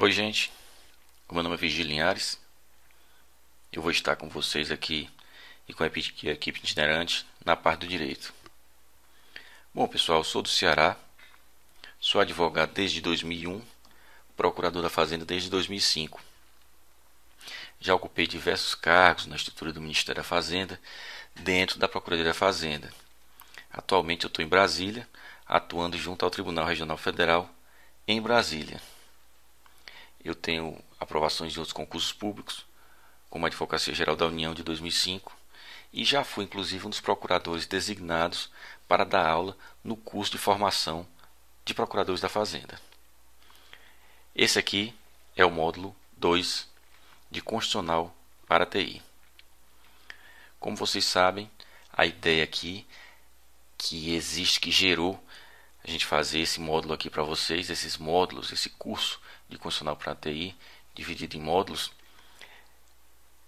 Oi, gente. O meu nome é Virgílio Linhares. Eu vou estar com vocês aqui e com a equipe itinerante na parte do direito. Bom, pessoal, eu sou do Ceará, sou advogado desde 2001, procurador da Fazenda desde 2005. Já ocupei diversos cargos na estrutura do Ministério da Fazenda, dentro da Procuradoria da Fazenda. Atualmente eu estou em Brasília, atuando junto ao Tribunal Regional Federal em Brasília. Eu tenho aprovações de outros concursos públicos, como a Advocacia Geral da União de 2005, e já fui inclusive um dos procuradores designados para dar aula no curso de formação de procuradores da Fazenda. Esse aqui é o módulo 2 de Constitucional para a TI. Como vocês sabem, a ideia aqui que gerou a gente fazer esse módulo aqui para vocês, esses módulos, esse curso de Constitucional para a TI, dividido em módulos,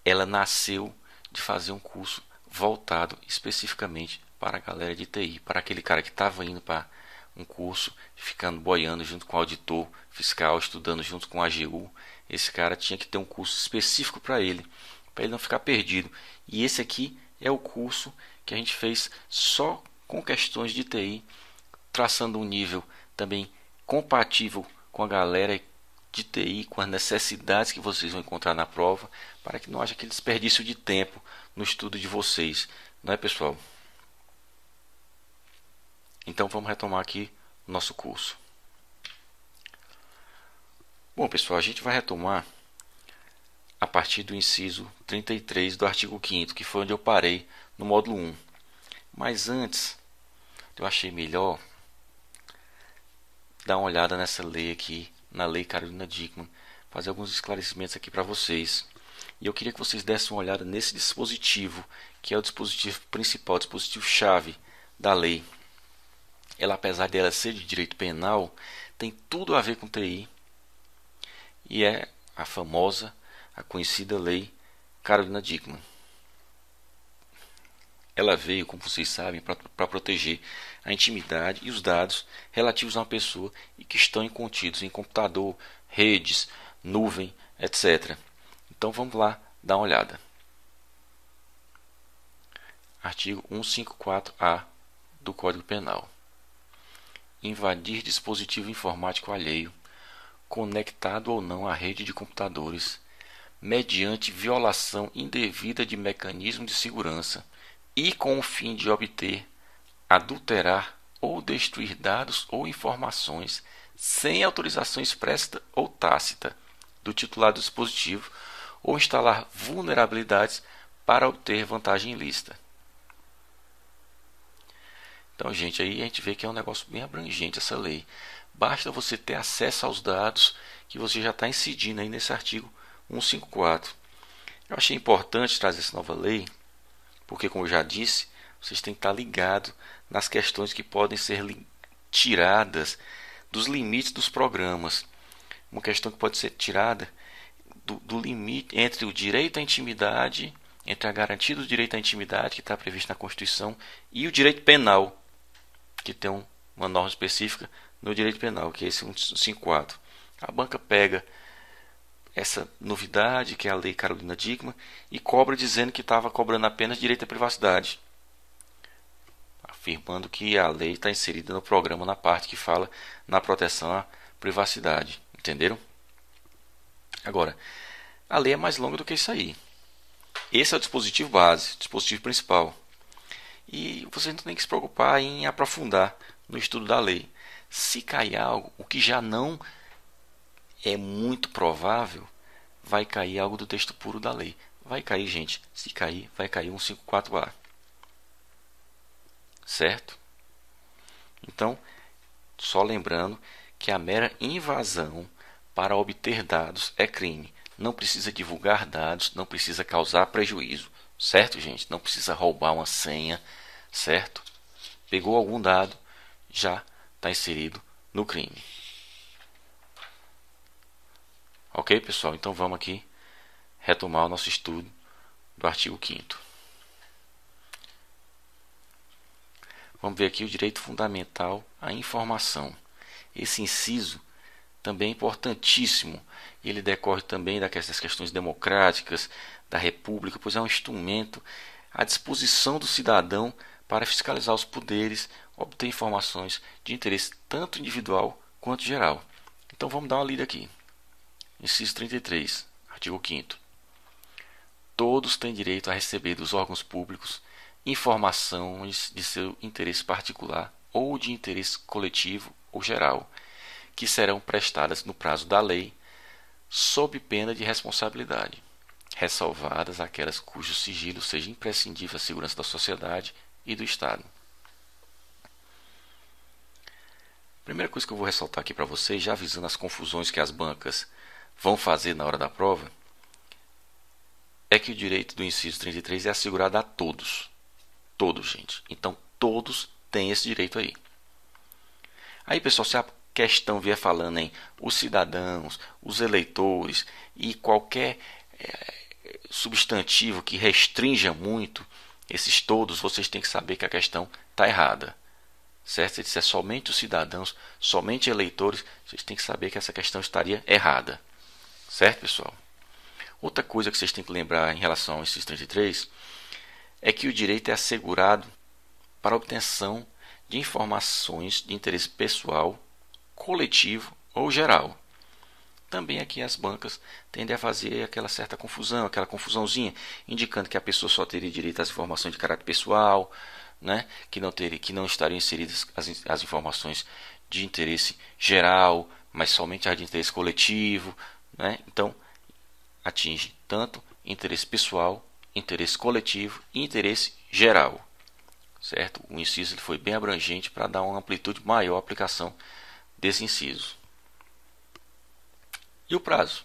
ela nasceu de fazer um curso voltado especificamente para a galera de TI, para aquele cara que estava indo para um curso, ficando boiando junto com o auditor fiscal, estudando junto com a AGU. Esse cara tinha que ter um curso específico para ele não ficar perdido. E esse aqui é o curso que a gente fez só com questões de TI, traçando um nível também compatível com a galera de TI, com as necessidades que vocês vão encontrar na prova, para que não haja aquele desperdício de tempo no estudo de vocês, não é, pessoal? Então vamos retomar aqui o nosso curso. Bom, pessoal, a gente vai retomar a partir do inciso 33 do artigo 5º, que foi onde eu parei no módulo 1. Mas antes, eu achei melhor dar uma olhada nessa lei aqui, na Lei Carolina Dickmann, fazer alguns esclarecimentos aqui para vocês. E eu queria que vocês dessem uma olhada nesse dispositivo, que é o dispositivo principal, o dispositivo-chave da lei. Ela, apesar dela ser de direito penal, tem tudo a ver com TI, e é a famosa, a conhecida Lei Carolina Dickmann. Ela veio, como vocês sabem, para proteger a intimidade e os dados relativos a uma pessoa e que estão contidos em computador, redes, nuvem, etc. Então vamos lá dar uma olhada. Artigo 154-A do Código Penal. Invadir dispositivo informático alheio, conectado ou não à rede de computadores, mediante violação indevida de mecanismo de segurança e com o fim de obter, adulterar ou destruir dados ou informações sem autorização expressa ou tácita do titular do dispositivo ou instalar vulnerabilidades para obter vantagem ilícita. Então, gente, aí a gente vê que é um negócio bem abrangente essa lei. Basta você ter acesso aos dados que você já está incidindo aí nesse artigo 154. Eu achei importante trazer essa nova lei, porque, como eu já disse, vocês têm que estar ligados nas questões que podem ser tiradas dos limites dos programas. Uma questão que pode ser tirada do limite entre o direito à intimidade, entre a garantia do direito à intimidade, que está previsto na Constituição, e o direito penal, que tem uma norma específica no direito penal, que é esse 154. A banca pega essa novidade, que é a Lei Carolina Dickmann, e cobra dizendo que estava cobrando apenas direito à privacidade, afirmando que a lei está inserida no programa na parte que fala na proteção à privacidade. Entenderam? Agora, a lei é mais longa do que isso aí. Esse é o dispositivo base, o dispositivo principal. E você não tem que se preocupar em aprofundar no estudo da lei. Se cair algo, o que já não é muito provável, vai cair algo do texto puro da lei. Vai cair, gente. Se cair, vai cair 154A. Certo? Então, só lembrando que a mera invasão para obter dados é crime. Não precisa divulgar dados, não precisa causar prejuízo. Certo, gente? Não precisa roubar uma senha. Certo? Pegou algum dado, já está inserido no crime. Ok, pessoal? Então vamos aqui retomar o nosso estudo do artigo 5º. Vamos ver aqui o direito fundamental à informação. Esse inciso também é importantíssimo. Ele decorre também das questões democráticas da República, pois é um instrumento à disposição do cidadão para fiscalizar os poderes, obter informações de interesse tanto individual quanto geral. Então vamos dar uma lida aqui. Inciso 33, artigo 5º. Todos têm direito a receber dos órgãos públicos informações de seu interesse particular ou de interesse coletivo ou geral, que serão prestadas no prazo da lei, sob pena de responsabilidade, ressalvadas aquelas cujo sigilo seja imprescindível à segurança da sociedade e do Estado. Primeira coisa que eu vou ressaltar aqui para vocês, já avisando as confusões que as bancas vão fazer na hora da prova, é que o direito do inciso 33 é assegurado a todos. Todos, gente. Então, todos têm esse direito aí. Aí, pessoal, se a questão vier falando em os cidadãos, os eleitores e qualquer substantivo que restrinja muito esses todos, vocês têm que saber que a questão está errada. Certo? Se disser somente os cidadãos, somente eleitores, vocês têm que saber que essa questão estaria errada. Certo, pessoal? Outra coisa que vocês têm que lembrar em relação ao inciso 33 é que o direito é assegurado para a obtenção de informações de interesse pessoal, coletivo ou geral. Também aqui as bancas tendem a fazer aquela certa confusão, aquela confusãozinha, indicando que a pessoa só teria direito às informações de caráter pessoal, né? que não estariam inseridas as informações de interesse geral, mas somente as de interesse coletivo. Né? Então, atinge tanto interesse pessoal, interesse coletivo e interesse geral. Certo? O inciso foi bem abrangente para dar uma amplitude maior à aplicação desse inciso. E o prazo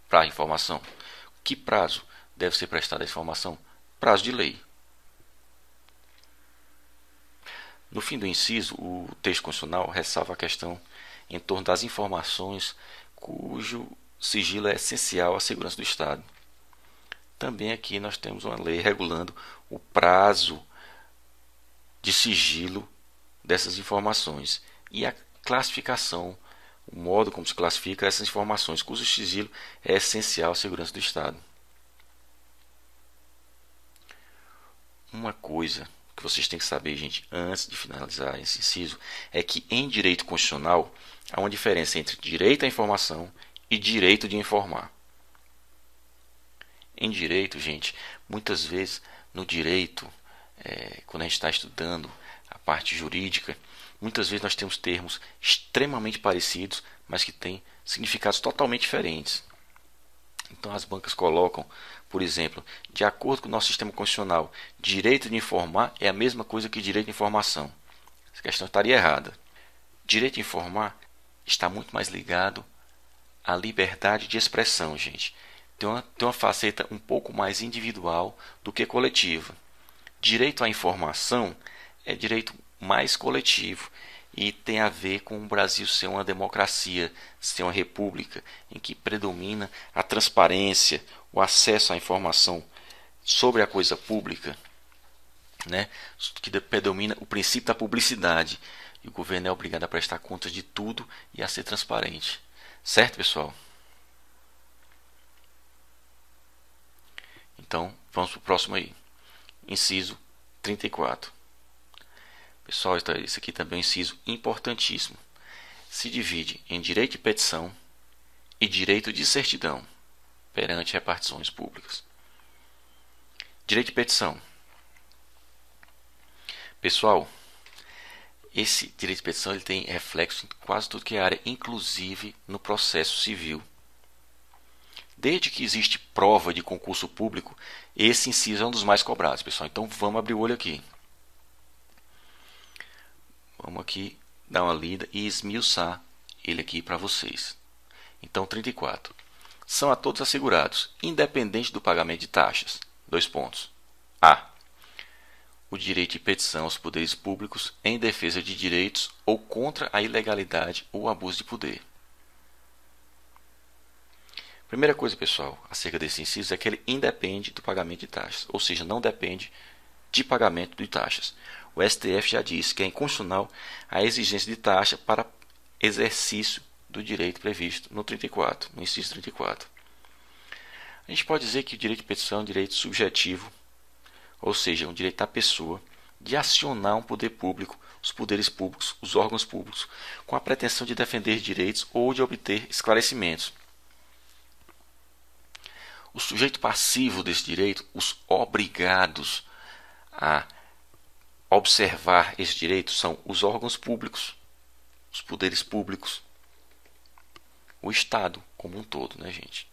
para a informação? Que prazo deve ser prestada a informação? Prazo de lei. No fim do inciso, o texto constitucional ressalva a questão em torno das informações cujo sigilo é essencial à segurança do Estado. Também aqui nós temos uma lei regulando o prazo de sigilo dessas informações e a classificação, o modo como se classifica essas informações, cujo sigilo é essencial à segurança do Estado. Uma coisa que vocês têm que saber, gente, antes de finalizar esse inciso, é que em direito constitucional há uma diferença entre direito à informação e direito de informar. Em direito, gente, muitas vezes no direito, quando a gente está estudando a parte jurídica, muitas vezes nós temos termos extremamente parecidos, mas que têm significados totalmente diferentes. Então as bancas colocam, por exemplo, de acordo com o nosso sistema constitucional, direito de informar é a mesma coisa que direito de informação. Essa questão estaria errada. Direito de informar está muito mais ligado à liberdade de expressão, gente. Tem uma faceta um pouco mais individual do que coletiva. Direito à informação é direito mais coletivo e tem a ver com o Brasil ser uma democracia, ser uma república em que predomina a transparência, o acesso à informação sobre a coisa pública, né? Que predomina o princípio da publicidade. E o governo é obrigado a prestar contas de tudo e a ser transparente. Certo, pessoal? Então, vamos para o próximo aí. Inciso 34. Pessoal, isso aqui também é um inciso importantíssimo. Se divide em direito de petição e direito de certidão perante repartições públicas. Direito de petição. Pessoal, esse direito de petição ele tem reflexo em quase tudo que é área, inclusive no processo civil. Desde que existe prova de concurso público, esse inciso é um dos mais cobrados, pessoal. Então vamos abrir o olho aqui. Vamos aqui dar uma lida e esmiuçar ele aqui para vocês. Então, 34. São a todos assegurados, independente do pagamento de taxas. 2 pontos. A. O direito de petição aos poderes públicos em defesa de direitos ou contra a ilegalidade ou abuso de poder. Primeira coisa, pessoal, acerca desse inciso é que ele independe do pagamento de taxas, ou seja, não depende de pagamento de taxas. O STF já disse que é inconstitucional a exigência de taxa para exercício do direito previsto no 34, no inciso 34. A gente pode dizer que o direito de petição é um direito subjetivo, ou seja, um direito da pessoa de acionar um poder público, os poderes públicos, os órgãos públicos, com a pretensão de defender direitos ou de obter esclarecimentos. O sujeito passivo desse direito, os obrigados a observar esse direito, são os órgãos públicos, os poderes públicos, o Estado como um todo, né, gente?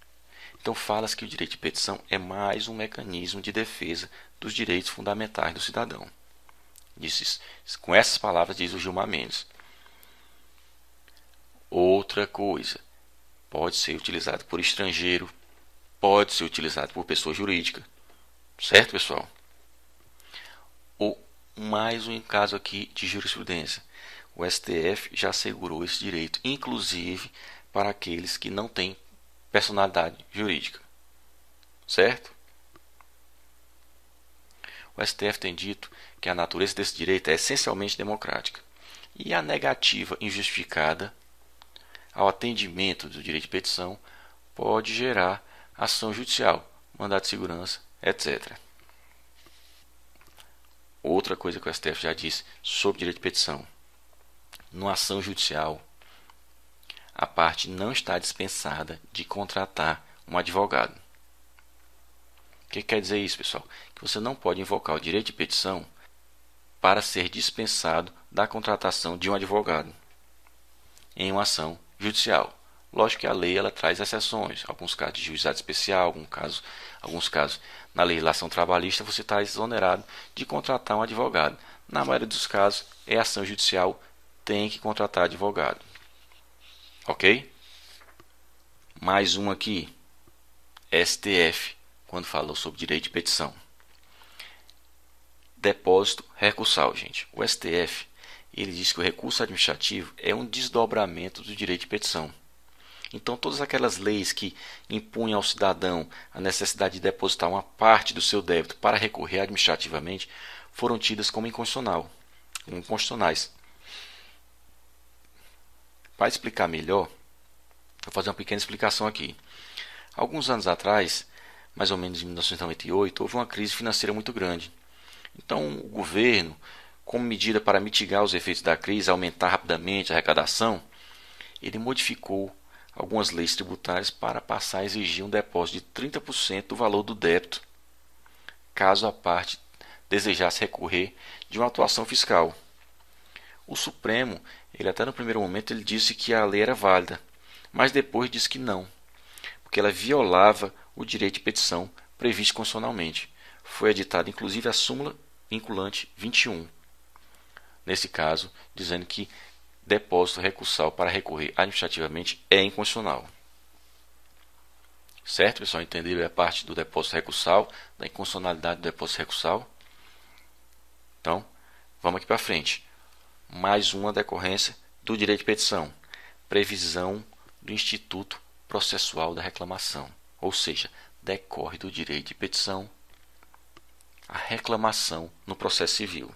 Então fala-se que o direito de petição é mais um mecanismo de defesa dos direitos fundamentais do cidadão. Com essas palavras diz o Gilmar Mendes. Outra coisa, pode ser utilizado por estrangeiro, pode ser utilizado por pessoa jurídica, certo, pessoal? Ou mais um caso aqui de jurisprudência. O STF já assegurou esse direito, inclusive para aqueles que não têm personalidade jurídica, certo? O STF tem dito que a natureza desse direito é essencialmente democrática e a negativa injustificada ao atendimento do direito de petição pode gerar ação judicial, mandado de segurança, etc. Outra coisa que o STF já disse sobre direito de petição: numa ação judicial, a parte não está dispensada de contratar um advogado. O que quer dizer isso, pessoal? Que você não pode invocar o direito de petição para ser dispensado da contratação de um advogado em uma ação judicial. Lógico que a lei ela traz exceções, alguns casos de juizado especial, alguns casos na legislação trabalhista você está exonerado de contratar um advogado. Na maioria dos casos, é ação judicial, tem que contratar advogado. Ok? Mais um aqui, STF, quando falou sobre direito de petição. Depósito recursal, gente. O STF, ele diz que o recurso administrativo é um desdobramento do direito de petição. Então, todas aquelas leis que impunham ao cidadão a necessidade de depositar uma parte do seu débito para recorrer administrativamente foram tidas como inconstitucionais. Para explicar melhor, vou fazer uma pequena explicação aqui. Alguns anos atrás, mais ou menos em 1998, houve uma crise financeira muito grande. Então, o governo, como medida para mitigar os efeitos da crise, aumentar rapidamente a arrecadação, ele modificou algumas leis tributárias para passar a exigir um depósito de 30% do valor do débito, caso a parte desejasse recorrer de uma atuação fiscal. O Supremo, ele até no primeiro momento, ele disse que a lei era válida, mas depois disse que não, porque ela violava o direito de petição previsto constitucionalmente. Foi editada inclusive a súmula vinculante 21, nesse caso, dizendo que depósito recursal para recorrer administrativamente é inconstitucional. Certo, pessoal? Entenderam a parte do depósito recursal, da inconstitucionalidade do depósito recursal? Então, vamos aqui para frente. Mais uma decorrência do direito de petição. Previsão do Instituto Processual da Reclamação. Ou seja, decorre do direito de petição a reclamação no processo civil.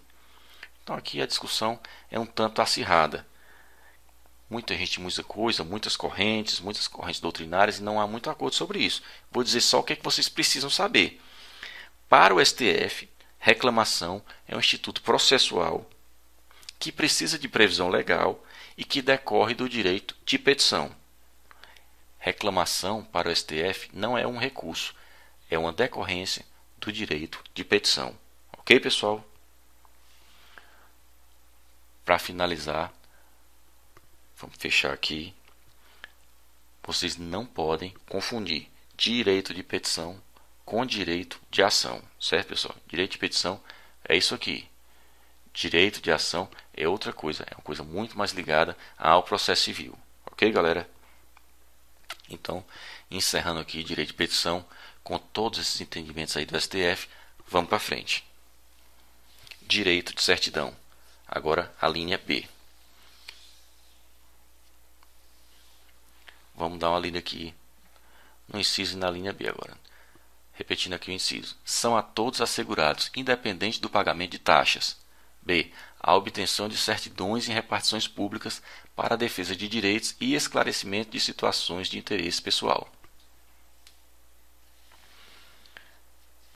Então aqui a discussão é um tanto acirrada. Muita gente usa coisa, muitas correntes doutrinárias, e não há muito acordo sobre isso. Vou dizer só o que é que vocês precisam saber. Para o STF, reclamação é um instituto processual que precisa de previsão legal e que decorre do direito de petição. Reclamação para o STF não é um recurso, é uma decorrência do direito de petição. Ok, pessoal? Para finalizar, vamos fechar aqui. Vocês não podem confundir direito de petição com direito de ação. Certo, pessoal? Direito de petição é isso aqui. Direito de ação é outra coisa. É uma coisa muito mais ligada ao processo civil. Ok, galera? Então, encerrando aqui direito de petição com todos esses entendimentos aí do STF, vamos para frente. Direito de certidão. Agora a linha B. Vamos dar uma lida aqui no inciso e na linha B agora. Repetindo aqui o inciso. São a todos assegurados, independente do pagamento de taxas, B. A obtenção de certidões em repartições públicas para a defesa de direitos e esclarecimento de situações de interesse pessoal.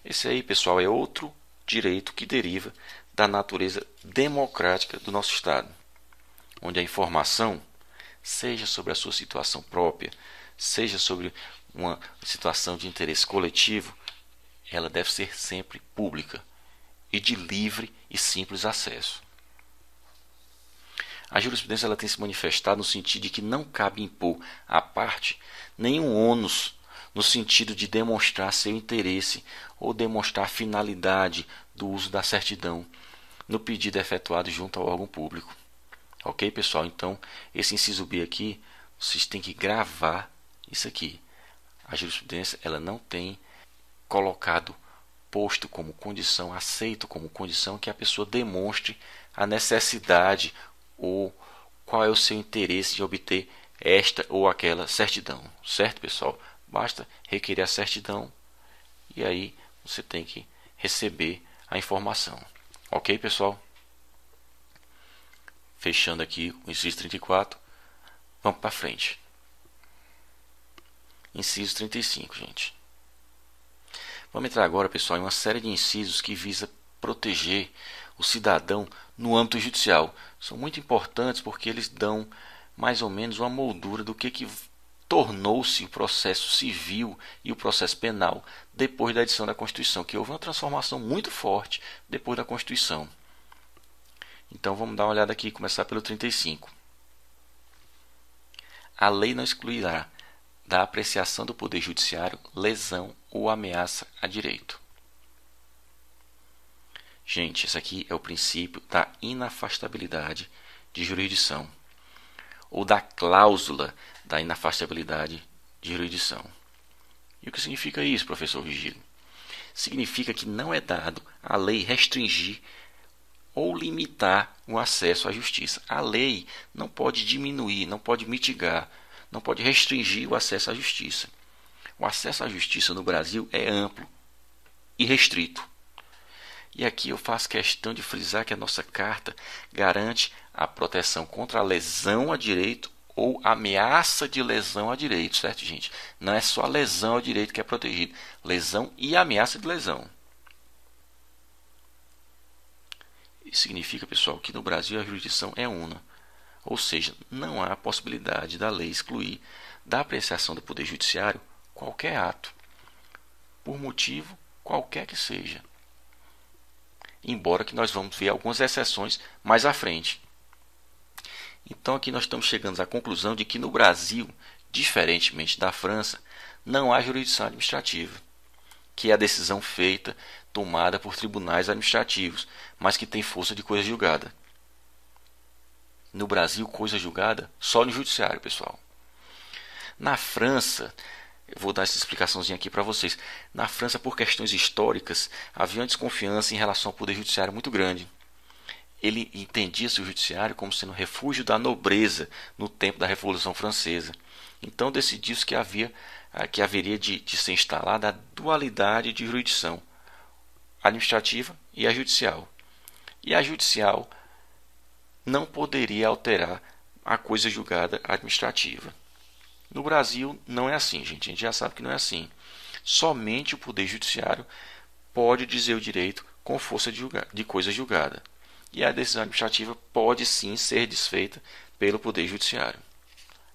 Esse aí, pessoal, é outro direito que deriva da natureza democrática do nosso Estado, onde a informação, seja sobre a sua situação própria, seja sobre uma situação de interesse coletivo, ela deve ser sempre pública e de livre e simples acesso. A jurisprudência ela tem se manifestado no sentido de que não cabe impor à parte nenhum ônus no sentido de demonstrar seu interesse ou demonstrar a finalidade do uso da certidão no pedido efetuado junto ao órgão público. Ok, pessoal? Então, esse inciso B aqui, vocês têm que gravar isso aqui. A jurisprudência ela não tem posto como condição, aceito como condição que a pessoa demonstre a necessidade ou qual é o seu interesse de obter esta ou aquela certidão. Certo, pessoal? Basta requerer a certidão e aí você tem que receber a informação. Ok, pessoal? Fechando aqui o inciso 34, vamos para frente. Inciso 35, gente. Vamos entrar agora, pessoal, em uma série de incisos que visa proteger o cidadão no âmbito judicial. São muito importantes porque eles dão mais ou menos uma moldura do que tornou-se o processo civil e o processo penal depois da edição da Constituição, que houve uma transformação muito forte depois da Constituição. Então vamos dar uma olhada aqui, começar pelo 35. A lei não excluirá da apreciação do Poder Judiciário lesão ou ameaça a direito. Gente, esse aqui é o princípio da inafastabilidade de jurisdição, ou da cláusula da inafastabilidade de jurisdição. E o que significa isso, professor Vigílio? Significa que não é dado à lei restringir ou limitar o acesso à justiça. A lei não pode diminuir, não pode mitigar, não pode restringir o acesso à justiça. O acesso à justiça no Brasil é amplo e restrito. E aqui eu faço questão de frisar que a nossa carta garante a proteção contra a lesão a direito ou ameaça de lesão a direito, certo, gente? Não é só a lesão a direito que é protegido, lesão e ameaça de lesão. Isso significa, pessoal, que no Brasil a jurisdição é una, ou seja, não há possibilidade da lei excluir da apreciação do Poder Judiciário qualquer ato, por motivo qualquer que seja. Embora que nós vamos ver algumas exceções mais à frente. Então aqui nós estamos chegando à conclusão de que no Brasil, diferentemente da França, não há jurisdição administrativa, que é a decisão feita, tomada por tribunais administrativos, mas que tem força de coisa julgada. No Brasil, coisa julgada só no judiciário, pessoal. Na França, eu vou dar essa explicaçãozinha aqui para vocês. Na França, por questões históricas, havia uma desconfiança em relação ao poder judiciário muito grande. Ele entendia-se o judiciário como sendo refúgio da nobreza no tempo da Revolução Francesa. Então decidiu-se que haveria de ser instalada a dualidade de jurisdição, a administrativa e a judicial. E a judicial não poderia alterar a coisa julgada administrativa. No Brasil não é assim, gente. A gente já sabe que não é assim. Somente o Poder Judiciário pode dizer o direito com força de coisa julgada. E a decisão administrativa pode sim ser desfeita pelo Poder Judiciário.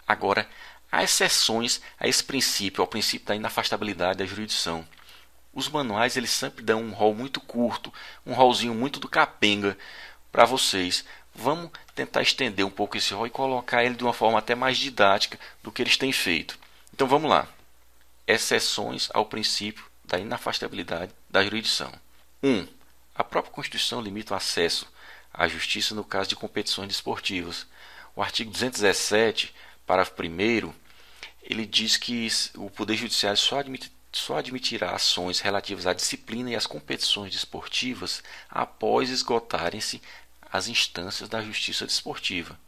Agora, há exceções a esse princípio, ao princípio da inafastabilidade da jurisdição. Os manuais eles sempre dão um rol muito curto, um rolzinho muito do capenga para vocês. Vamos tentar estender um pouco esse rol e colocar ele de uma forma até mais didática do que eles têm feito. Então vamos lá. Exceções ao princípio da inafastabilidade da jurisdição. 1. A própria Constituição limita o acesso à justiça no caso de competições desportivas. O artigo 217, parágrafo 1º, ele diz que o Poder Judiciário só admitirá ações relativas à disciplina e às competições desportivas após esgotarem-se as instâncias da justiça desportiva,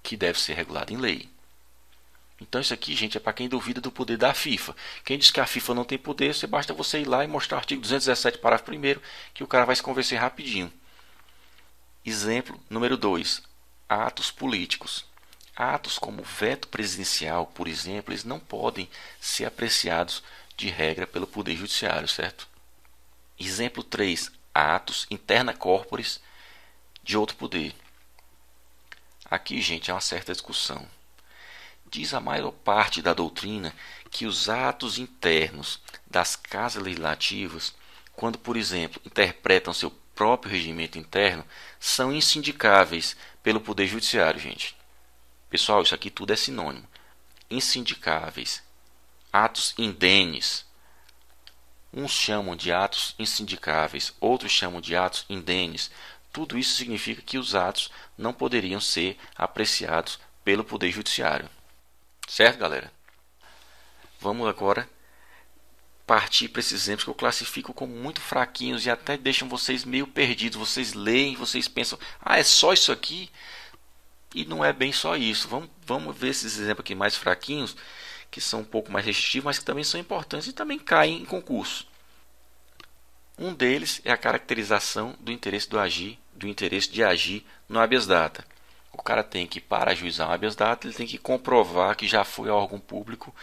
que deve ser regulada em lei. Então isso aqui, gente, é para quem duvida do poder da FIFA. Quem diz que a FIFA não tem poder, basta você ir lá e mostrar o artigo 217, parágrafo 1º, que o cara vai se convencer rapidinho. Exemplo número 2. Atos políticos. Atos como veto presidencial, por exemplo, eles não podem ser apreciados de regra pelo Poder Judiciário, certo? Exemplo 3. Atos interna corporis de outro poder. Aqui, gente, é uma certa discussão. Diz a maior parte da doutrina que os atos internos das casas legislativas, quando, por exemplo, interpretam seu próprio regimento interno, são insindicáveis pelo Poder Judiciário, gente. Pessoal, isso aqui tudo é sinônimo. Insindicáveis. Atos indenes. Uns chamam de atos insindicáveis, outros chamam de atos indenes. Tudo isso significa que os atos não poderiam ser apreciados pelo Poder Judiciário. Certo, galera? Vamos agora partir para esses exemplos que eu classifico como muito fraquinhos e até deixam vocês meio perdidos. Vocês leem, vocês pensam, é só isso aqui? E não é bem só isso. Vamos ver esses exemplos aqui mais fraquinhos, que são um pouco mais restritivos, mas que também são importantes e também caem em concurso. Um deles é a caracterização do interesse de agir no habeas data. O cara tem que, para ajuizar um habeas data, ele tem que comprovar que já foi ao órgão público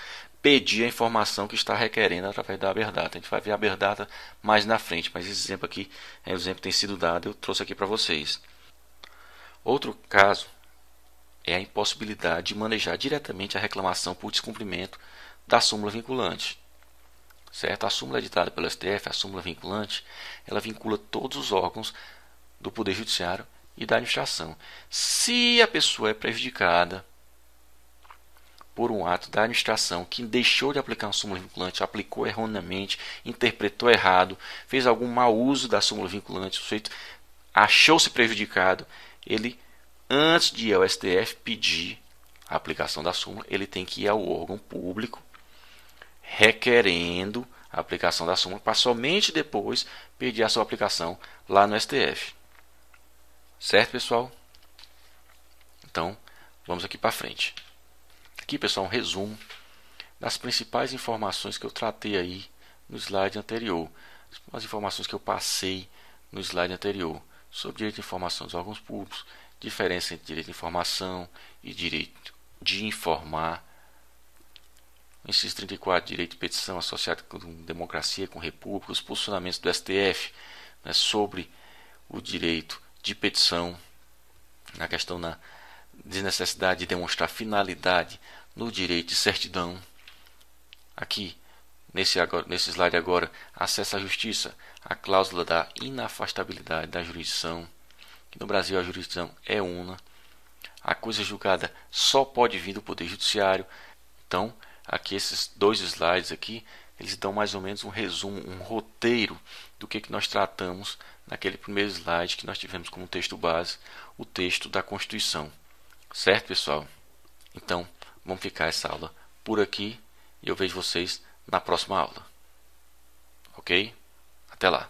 pedir a informação que está requerendo através da habeas data. A gente vai ver a habeas data mais na frente, mas esse exemplo aqui é o exemplo que tem sido dado, eu trouxe aqui para vocês. Outro caso é a impossibilidade de manejar diretamente a reclamação por descumprimento da súmula vinculante. Certo? A súmula editada pelo STF, a súmula vinculante, ela vincula todos os órgãos do Poder Judiciário e da administração. Se a pessoa é prejudicada por um ato da administração que deixou de aplicar uma súmula vinculante, aplicou erroneamente, interpretou errado, fez algum mau uso da súmula vinculante, o sujeito achou-se prejudicado, ele, antes de ir ao STF pedir a aplicação da súmula, ele tem que ir ao órgão público requerendo a aplicação da súmula para somente depois pedir a sua aplicação lá no STF. Certo, pessoal? Então, vamos aqui para frente. Aqui, pessoal, um resumo das principais informações que eu tratei aí no slide anterior. As informações que eu passei no slide anterior sobre direito de informação dos órgãos públicos, diferença entre direito de informação e direito de informar. Inciso 34, direito de petição associado com democracia, com república, os posicionamentos do STF, né, sobre o direito de petição, na questão da desnecessidade de demonstrar finalidade no direito de certidão. Aqui, nesse slide agora, acesso à justiça, a cláusula da inafastabilidade da jurisdição, que no Brasil a jurisdição é una, a coisa julgada só pode vir do Poder Judiciário. Então, aqui esses dois slides aqui, eles dão mais ou menos um resumo, um roteiro do que nós tratamos naquele primeiro slide que nós tivemos como texto base, o texto da Constituição. Certo, pessoal? Então, vamos ficar essa aula por aqui e eu vejo vocês na próxima aula. Ok? Até lá!